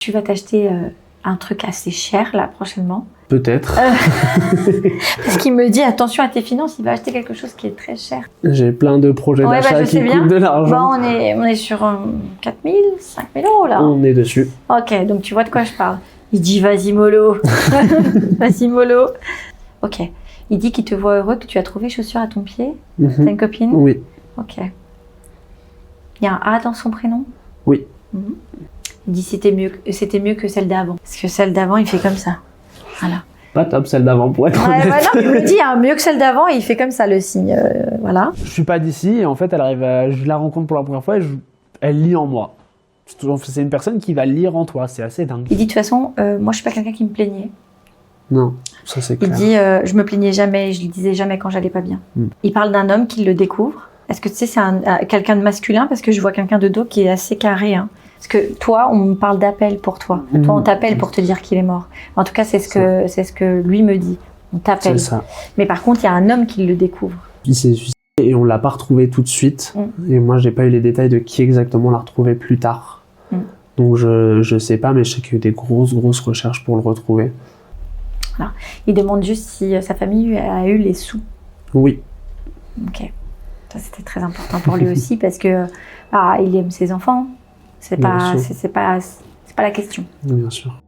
Tu vas t'acheter un truc assez cher là prochainement. Peut-être. Parce qu'il me dit attention à tes finances, il va acheter quelque chose qui est très cher. J'ai plein de projets d'achat qui coûtent de l'argent. Bon, on est sur 4 000, 5 000 euros là. On est dessus. Ok, donc tu vois de quoi je parle. Il dit vas-y mollo. Vas-y mollo. Ok. Il dit qu'il te voit heureux, que tu as trouvé chaussures à ton pied. T'as une copine? Oui. Ok. Il y a un A dans son prénom? Oui. Il dit c'était mieux que celle d'avant. Parce que celle d'avant, il fait comme ça. Voilà. Pas top celle d'avant pour être honnête. Ouais, non, il me dit mieux que celle d'avant et il fait comme ça le signe. Voilà. Je suis pas d'ici et en fait je la rencontre pour la première fois et elle lit en moi. C'est une personne qui va lire en toi, c'est assez dingue. Il dit de toute façon, moi je suis pas quelqu'un qui me plaignait. Non, ça c'est clair. Il dit je me plaignais jamais, je lui disais jamais quand j'allais pas bien. Il parle d'un homme qui le découvre. Est-ce que tu sais c'est quelqu'un de masculin? Parce que je vois quelqu'un de dos qui est assez carré. Hein. Parce que toi, on me parle d'appel pour toi. Toi, on t'appelle pour te dire qu'il est mort. En tout cas, c'est ce que lui me dit. On t'appelle. C'est ça. Mais par contre, il y a un homme qui le découvre. Il s'est suicidé et on l'a pas retrouvé tout de suite. Et moi, j'ai pas eu les détails de qui exactement l'a retrouvé plus tard. Donc je sais pas, mais je sais qu'il y a eu des grosses recherches pour le retrouver. Voilà. Il demande juste si sa famille a eu les sous. Oui. Ok. Ça, c'était très important pour lui aussi parce que il aime ses enfants. C'est pas la question. Bien sûr.